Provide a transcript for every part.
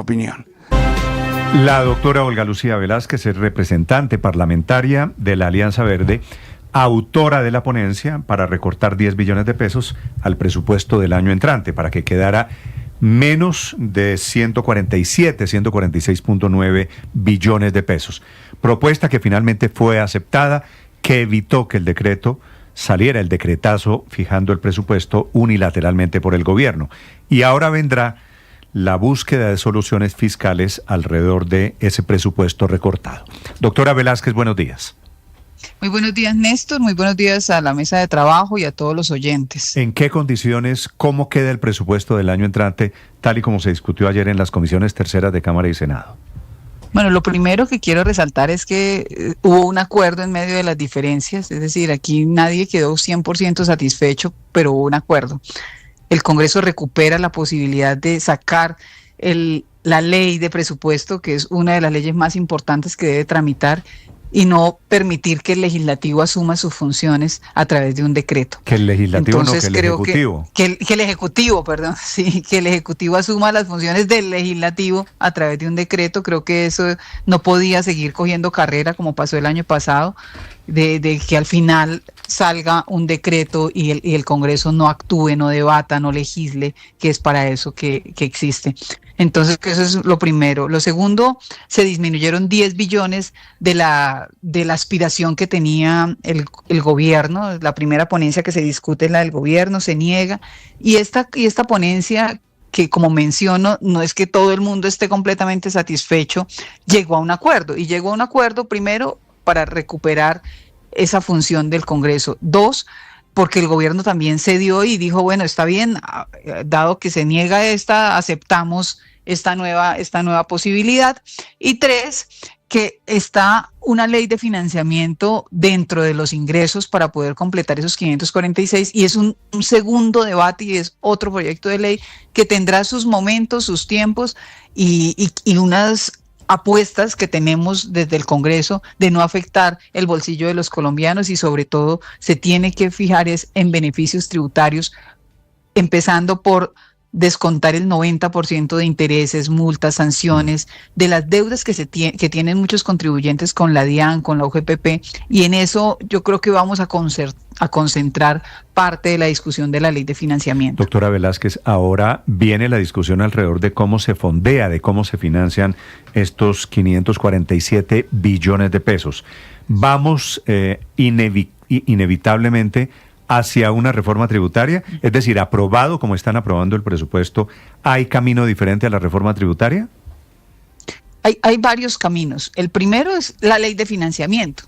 opinión. La doctora Olga Lucía Velázquez es representante parlamentaria de la Alianza Verde, autora de la ponencia para recortar 10 billones de pesos al presupuesto del año entrante, para que quedara menos de 146.9 billones de pesos. Propuesta que finalmente fue aceptada, que evitó que el decreto saliera, el decretazo fijando el presupuesto unilateralmente por el gobierno. Y ahora vendrá la búsqueda de soluciones fiscales alrededor de ese presupuesto recortado. Doctora Velázquez, buenos días. Muy buenos días, Néstor. Muy buenos días a la mesa de trabajo y a todos los oyentes. ¿En qué condiciones, cómo queda el presupuesto del año entrante, tal y como se discutió ayer en las comisiones terceras de Cámara y Senado? Bueno, lo primero que quiero resaltar es que hubo un acuerdo en medio de las diferencias, es decir, aquí nadie quedó 100% satisfecho, pero hubo un acuerdo. El Congreso recupera la posibilidad de sacar la ley de presupuesto, que es una de las leyes más importantes que debe tramitar, y no permitir que el legislativo asuma sus funciones a través de un decreto. Que el legislativo. Entonces, no, que el ejecutivo. Que el ejecutivo, perdón, sí, que el ejecutivo asuma las funciones del legislativo a través de un decreto. Creo que eso no podía seguir cogiendo carrera como pasó el año pasado, de que al final salga un decreto y el Congreso no actúe, no debata, no legisle, que es para eso que existe. Entonces, eso es lo primero. Lo segundo, se disminuyeron 10 billones de la aspiración que tenía el gobierno. La primera ponencia que se discute es la del gobierno, se niega. Y esta ponencia, que como menciono, no es que todo el mundo esté completamente satisfecho, llegó a un acuerdo. Y llegó a un acuerdo, primero, para recuperar esa función del Congreso. Dos, porque el gobierno también cedió y dijo, bueno, está bien, dado que se niega aceptamos esta nueva posibilidad. Y tres, que está una ley de financiamiento dentro de los ingresos para poder completar esos 546, y es un segundo debate y es otro proyecto de ley que tendrá sus momentos, sus tiempos y unas apuestas que tenemos desde el Congreso de no afectar el bolsillo de los colombianos, y sobre todo se tiene que fijar en beneficios tributarios, empezando por descontar el 90% de intereses, multas, sanciones, de las deudas que tienen muchos contribuyentes con la DIAN, con la UGPP, y en eso yo creo que vamos a concentrar parte de la discusión de la ley de financiamiento. Doctora Velázquez, ahora viene la discusión alrededor de cómo se fondea, de cómo se financian estos 547 billones de pesos. Vamos inevitablemente hacia una reforma tributaria, es decir, aprobado como están aprobando el presupuesto, ¿hay camino diferente a la reforma tributaria? Hay varios caminos. El primero es la ley de financiamiento.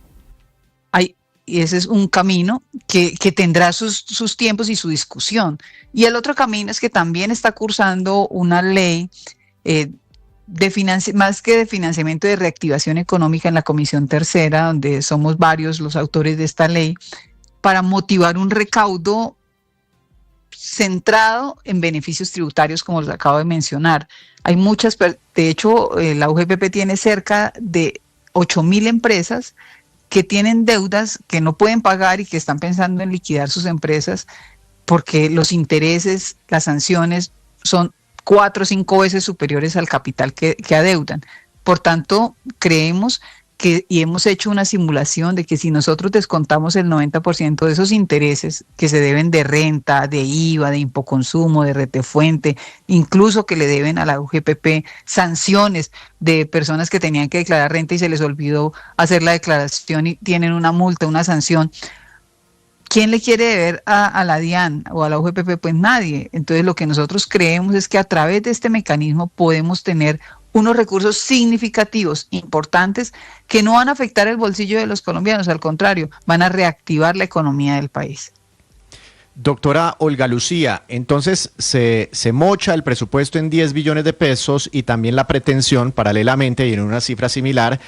Y ese es un camino que tendrá sus tiempos y su discusión. Y el otro camino es que también está cursando una ley más que de financiamiento, de reactivación económica, en la Comisión Tercera, donde somos varios los autores de esta ley, para motivar un recaudo centrado en beneficios tributarios, como los acabo de mencionar. Hay muchas, de hecho, la UGPP tiene cerca de 8.000 empresas que tienen deudas que no pueden pagar y que están pensando en liquidar sus empresas porque los intereses, las sanciones son 4 o 5 veces superiores al capital que adeudan. Por tanto, creemos y hemos hecho una simulación de que si nosotros descontamos el 90% de esos intereses que se deben de renta, de IVA, de impoconsumo, de retefuente, incluso que le deben a la UGPP, sanciones de personas que tenían que declarar renta y se les olvidó hacer la declaración y tienen una multa, una sanción, ¿quién le quiere deber a la DIAN o a la UGPP? Pues nadie. Entonces lo que nosotros creemos es que a través de este mecanismo podemos tener unos recursos significativos, importantes, que no van a afectar el bolsillo de los colombianos, al contrario, van a reactivar la economía del país. Doctora Olga Lucía, entonces se mocha el presupuesto en 10 billones de pesos y también la pretensión, paralelamente y en una cifra similar,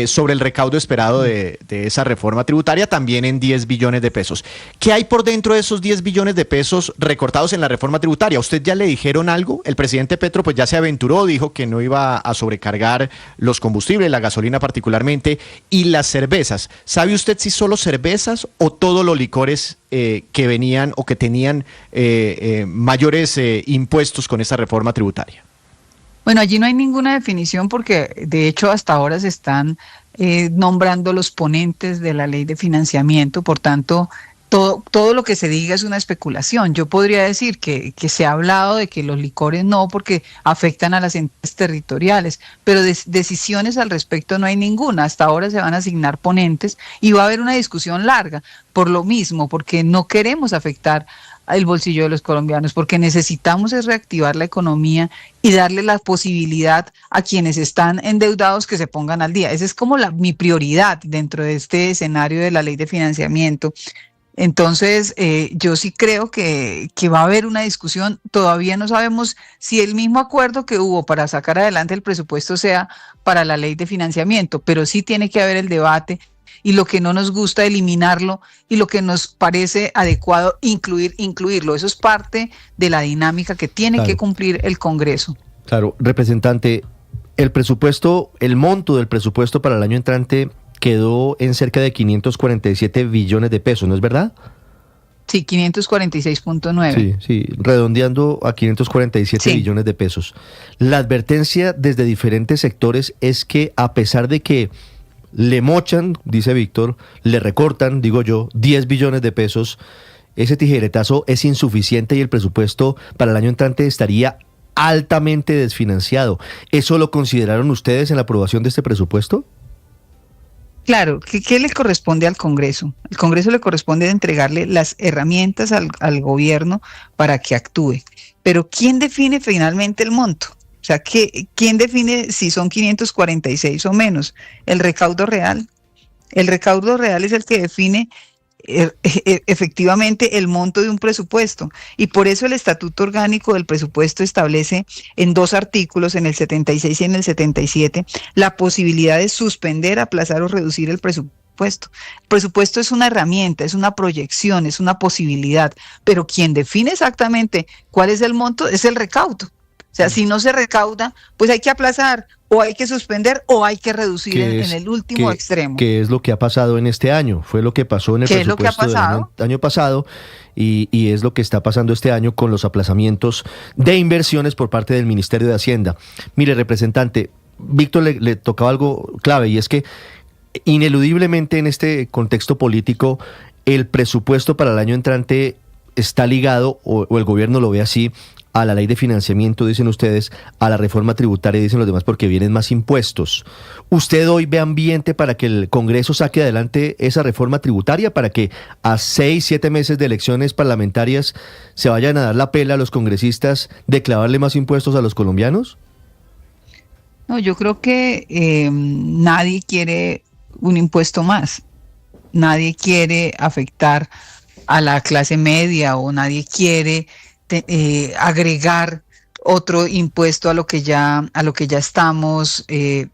sobre el recaudo esperado de esa reforma tributaria, también en 10 billones de pesos. ¿Qué hay por dentro de esos 10 billones de pesos recortados en la reforma tributaria? ¿Usted ya le dijeron algo? El presidente Petro pues ya se aventuró, dijo que no iba a sobrecargar los combustibles, la gasolina particularmente, y las cervezas. ¿Sabe usted si solo cervezas o todos los licores que venían o que tenían mayores impuestos con esta reforma tributaria? Bueno, allí no hay ninguna definición porque de hecho hasta ahora se están nombrando los ponentes de la ley de financiamiento, por tanto, todo lo que se diga es una especulación. Yo podría decir que se ha hablado de que los licores no porque afectan a las entidades territoriales, pero decisiones al respecto no hay ninguna. Hasta ahora se van a asignar ponentes y va a haber una discusión larga por lo mismo, porque no queremos afectar el bolsillo de los colombianos, porque necesitamos es reactivar la economía y darle la posibilidad a quienes están endeudados que se pongan al día. Esa es como mi prioridad dentro de este escenario de la ley de financiamiento. Entonces, yo sí creo que va a haber una discusión. Todavía no sabemos si el mismo acuerdo que hubo para sacar adelante el presupuesto sea para la ley de financiamiento, pero sí tiene que haber el debate y lo que no nos gusta eliminarlo y lo que nos parece adecuado incluirlo. Eso es parte de la dinámica que tiene que cumplir el Congreso. Claro, representante, el presupuesto, el monto del presupuesto para el año entrante quedó en cerca de 547 billones de pesos, ¿no es verdad? Sí, 546.9. Sí, redondeando a 547 billones de pesos. La advertencia desde diferentes sectores es que a pesar de que le mochan, dice Víctor, le recortan, digo yo, 10 billones de pesos, ese tijeretazo es insuficiente y el presupuesto para el año entrante estaría altamente desfinanciado. ¿Eso lo consideraron ustedes en la aprobación de este presupuesto? Claro, ¿qué le corresponde al Congreso? El Congreso le corresponde entregarle las herramientas al gobierno para que actúe. Pero ¿quién define finalmente el monto? O sea, ¿quién define si son 546 o menos? ¿El recaudo real? El recaudo real es el que define efectivamente el monto de un presupuesto, y por eso el Estatuto Orgánico del Presupuesto establece en 2 artículos, en el 76 y en el 77, la posibilidad de suspender, aplazar o reducir el presupuesto. El presupuesto es una herramienta, es una proyección, es una posibilidad, pero quien define exactamente cuál es el monto es el recaudo. O sea, si no se recauda, pues hay que aplazar, o hay que suspender, o hay que reducir en el último extremo. ¿Qué es lo que ha pasado en este año? Fue lo que pasó en el presupuesto del año pasado y es lo que está pasando este año con los aplazamientos de inversiones por parte del Ministerio de Hacienda. Mire, representante, Víctor le tocaba algo clave, y es que ineludiblemente en este contexto político el presupuesto para el año entrante está ligado, o el gobierno lo ve así, a la ley de financiamiento, dicen ustedes, a la reforma tributaria, dicen los demás, porque vienen más impuestos. ¿Usted hoy ve ambiente para que el Congreso saque adelante esa reforma tributaria, para que a 6, 7 meses de elecciones parlamentarias se vayan a dar la pela a los congresistas de clavarle más impuestos a los colombianos? No, yo creo que nadie quiere un impuesto más. Nadie quiere afectar a la clase media, o nadie quiere agregar otro impuesto a lo que ya estamos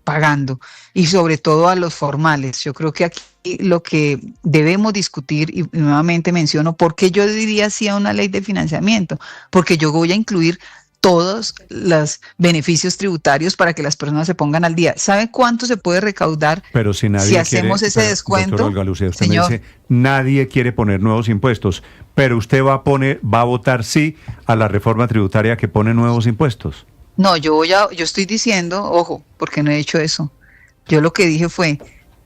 pagando, y sobre todo a los formales. Yo creo que aquí lo que debemos discutir, y nuevamente menciono, ¿por qué yo diría sí a una ley de financiamiento? Porque yo voy a incluir todos los beneficios tributarios para que las personas se pongan al día. ¿Sabe cuánto se puede recaudar si hacemos ese descuento? Doctor Olga Lucía, usted me dice, nadie quiere poner nuevos impuestos, pero usted va a votar sí a la reforma tributaria que pone nuevos impuestos. No, yo estoy diciendo, ojo, porque no he hecho eso. Yo lo que dije fue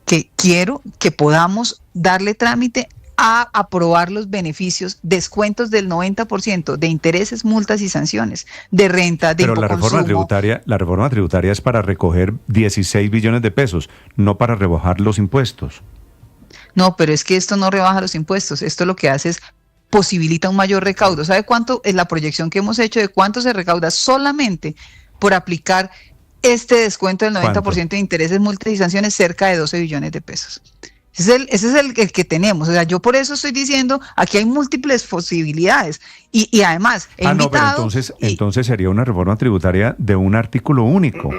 que quiero que podamos darle trámite a aprobar los beneficios, descuentos del 90% de intereses, multas y sanciones, de renta, de Pero la reforma tributaria es para recoger 16 billones de pesos, no para rebajar los impuestos. No, pero es que esto no rebaja los impuestos, esto lo que hace es posibilita un mayor recaudo. ¿Sabe cuánto es la proyección que hemos hecho de cuánto se recauda solamente por aplicar este descuento del 90% de intereses, multas y sanciones? Cerca de 12 billones de pesos. Ese es el que tenemos. O sea, yo por eso estoy diciendo, aquí hay múltiples posibilidades. Y además, he invitado... pero entonces sería una reforma tributaria de un artículo único.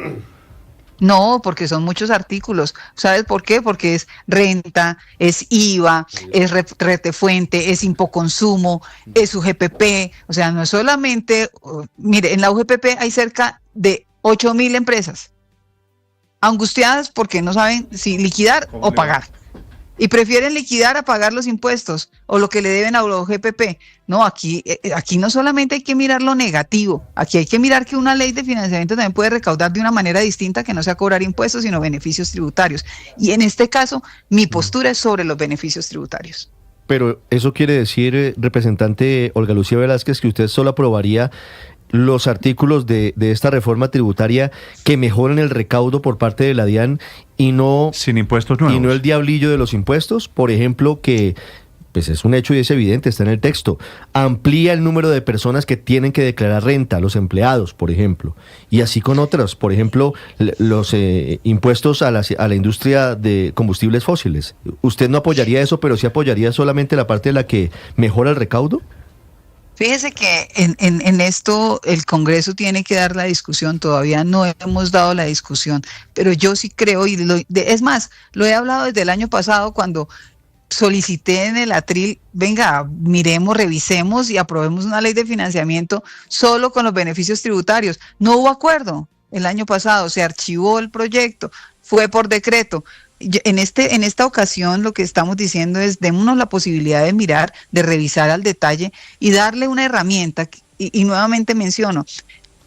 No, porque son muchos artículos. ¿Sabes por qué? Porque es renta, es IVA, es retefuente, es impoconsumo, es UGPP. O sea, no es solamente... Mire, en la UGPP hay cerca de 8.000 empresas angustiadas porque no saben si liquidar o pagar. y prefieren liquidar a pagar los impuestos o lo que le deben a los GPP. No, aquí no solamente hay que mirar lo negativo, aquí hay que mirar que una ley de financiamiento también puede recaudar de una manera distinta, que no sea cobrar impuestos, sino beneficios tributarios. Y en este caso, mi postura es sobre los beneficios tributarios. Pero eso quiere decir, representante Olga Lucía Velázquez, que usted solo aprobaría los artículos de esta reforma tributaria que mejoren el recaudo por parte de la DIAN y no sin impuestos nuevos, y no el diablillo de los impuestos, por ejemplo, que pues es un hecho y es evidente, está en el texto, amplía el número de personas que tienen que declarar renta, los empleados, por ejemplo, y así con otras, por ejemplo, los impuestos a la industria de combustibles fósiles. ¿Usted no apoyaría eso, pero sí apoyaría solamente la parte de la que mejora el recaudo? Fíjese que en esto el Congreso tiene que dar la discusión, todavía no hemos dado la discusión, pero yo sí creo, es más, lo he hablado desde el año pasado cuando solicité en el Atril, venga, miremos, revisemos y aprobemos una ley de financiamiento solo con los beneficios tributarios. No hubo acuerdo el año pasado, se archivó el proyecto, fue por decreto. En esta ocasión lo que estamos diciendo es démonos la posibilidad de mirar, de revisar al detalle y darle una herramienta, y nuevamente menciono,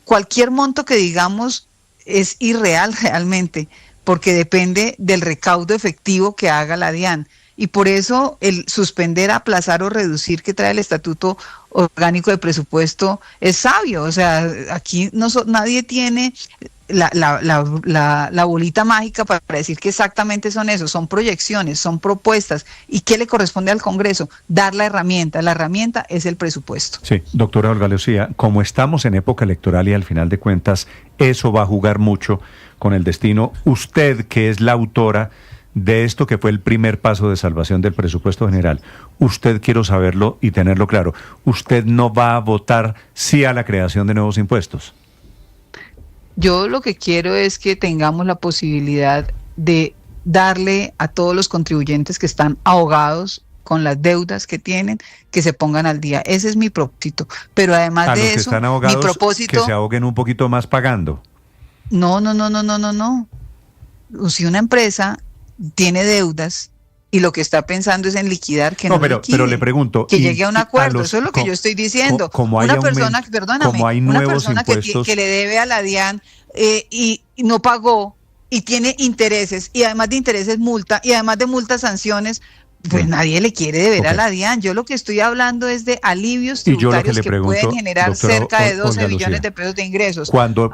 cualquier monto que digamos es irreal realmente, porque depende del recaudo efectivo que haga la DIAN. Y por eso el suspender, aplazar o reducir que trae el Estatuto Orgánico de Presupuesto es sabio. O sea, aquí nadie tiene la bolita mágica para decir que exactamente son eso, son proyecciones, son propuestas. ¿Y qué le corresponde al Congreso? Dar la herramienta es el presupuesto. Sí, doctora Olga Lucía, como estamos en época electoral y al final de cuentas eso va a jugar mucho con el destino, usted que es la autora de esto que fue el primer paso de salvación del presupuesto general, usted, quiero saberlo y tenerlo claro, ¿usted no va a votar sí a la creación de nuevos impuestos? Yo lo que quiero es que tengamos la posibilidad de darle a todos los contribuyentes que están ahogados con las deudas que tienen, que se pongan al día. Ese es mi propósito. Pero además a de los que eso, están ahogados, mi propósito... que se ahoguen un poquito más pagando. No. Si una empresa tiene deudas y lo que está pensando es en liquidar, que no liquide, pero le pregunto, que llegue a un acuerdo, eso es lo que yo estoy diciendo. Una persona, que le debe a la DIAN y no pagó y tiene intereses, y además de intereses multa, y además de multas sanciones, pues nadie le quiere deber a la DIAN. Yo lo que estoy hablando es de alivios tributarios que pueden generar cerca de 12 billones de pesos de ingresos. Cuando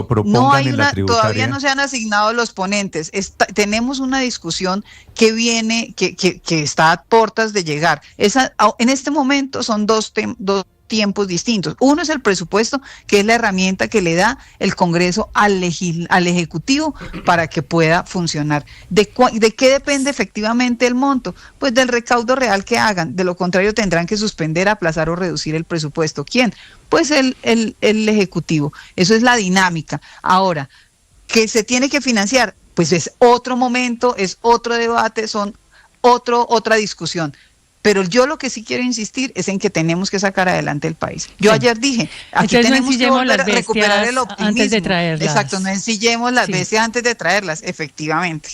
propongan en la tributaria... Todavía no se han asignado los ponentes. Tenemos una discusión que viene, que está a puertas de llegar. En este momento son dos tiempos distintos. Uno es el presupuesto, que es la herramienta que le da el Congreso al Ejecutivo para que pueda funcionar. ¿De qué depende efectivamente el monto? Pues del recaudo real que hagan. De lo contrario tendrán que suspender, aplazar o reducir el presupuesto. ¿Quién? Pues el Ejecutivo. Eso es la dinámica. Ahora, ¿qué se tiene que financiar? Pues es otro momento, es otro debate, otra discusión. Pero yo lo que sí quiero insistir es en que tenemos que sacar adelante el país. Yo ayer dije, aquí entonces tenemos que volver a recuperar el optimismo. Antes de traerlas. Exacto, no ensillemos las bestias antes de traerlas, efectivamente.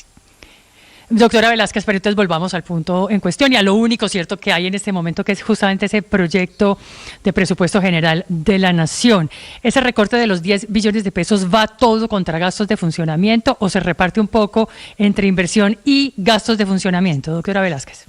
Doctora Velázquez, pero entonces volvamos al punto en cuestión y a lo único cierto que hay en este momento, que es justamente ese proyecto de presupuesto general de la Nación. ¿Ese recorte de los 10 billones de pesos va todo contra gastos de funcionamiento o se reparte un poco entre inversión y gastos de funcionamiento, doctora Velázquez?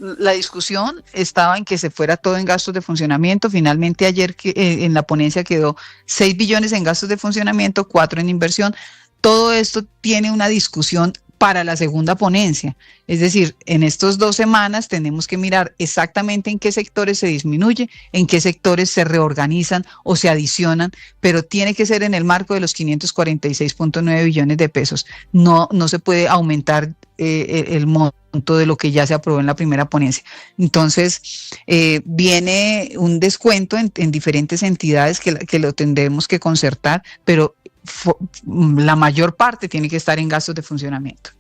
La discusión estaba en que se fuera todo en gastos de funcionamiento. Finalmente ayer en la ponencia quedó 6 billones en gastos de funcionamiento, 4 en inversión. Todo esto tiene una discusión para la segunda ponencia. Es decir, en estas 2 semanas tenemos que mirar exactamente en qué sectores se disminuye, en qué sectores se reorganizan o se adicionan, pero tiene que ser en el marco de los 546.9 billones de pesos. No se puede aumentar el monto de lo que ya se aprobó en la primera ponencia. Entonces, viene un descuento en diferentes entidades que lo tendremos que concertar, pero la mayor parte tiene que estar en gastos de funcionamiento.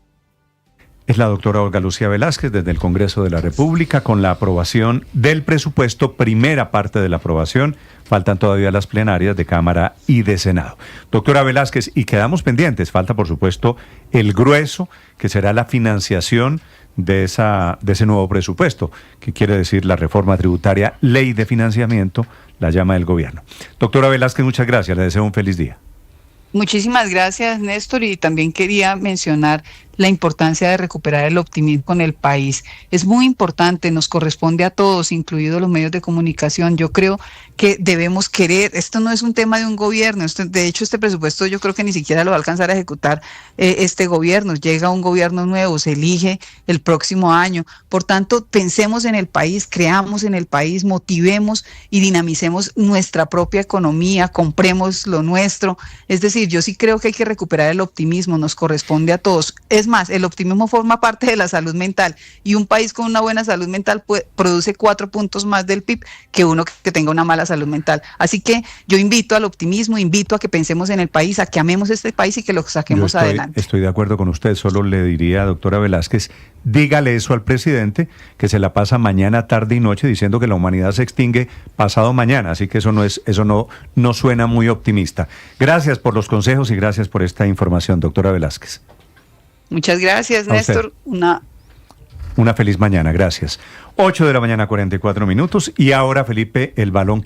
Es la doctora Olga Lucía Velázquez desde el Congreso de la República con la aprobación del presupuesto, primera parte de la aprobación faltan todavía las plenarias de Cámara y de Senado. Doctora Velázquez, y quedamos pendientes, falta por supuesto el grueso, que será la financiación de ese nuevo presupuesto, que quiere decir la reforma tributaria, ley de financiamiento, la llama el gobierno. Doctora Velázquez, muchas gracias, le deseo un feliz día. Muchísimas gracias, Néstor, y también quería mencionar la importancia de recuperar el optimismo con el país. Es muy importante, nos corresponde a todos, incluidos los medios de comunicación. Yo creo que debemos querer, esto no es un tema de un gobierno, de hecho este presupuesto yo creo que ni siquiera lo va a alcanzar a ejecutar este gobierno. Llega un gobierno nuevo, se elige el próximo año. Por tanto, pensemos en el país, creamos en el país, motivemos y dinamicemos nuestra propia economía, compremos lo nuestro. Es decir, yo sí creo que hay que recuperar el optimismo, nos corresponde a todos. Es más, el optimismo forma parte de la salud mental, y un país con una buena salud mental produce 4 puntos más del PIB que uno que tenga una mala salud mental. Así que yo invito al optimismo, invito a que pensemos en el país, a que amemos este país y que lo saquemos adelante. Estoy de acuerdo con usted, solo le diría, doctora Velázquez, dígale eso al presidente, que se la pasa mañana, tarde y noche diciendo que la humanidad se extingue pasado mañana, así que eso no suena muy optimista. Gracias por los consejos y gracias por esta información, doctora Velázquez. Muchas gracias, Néstor. Una feliz mañana, gracias. 8 de la mañana, 44 minutos, y ahora, Felipe, el balón que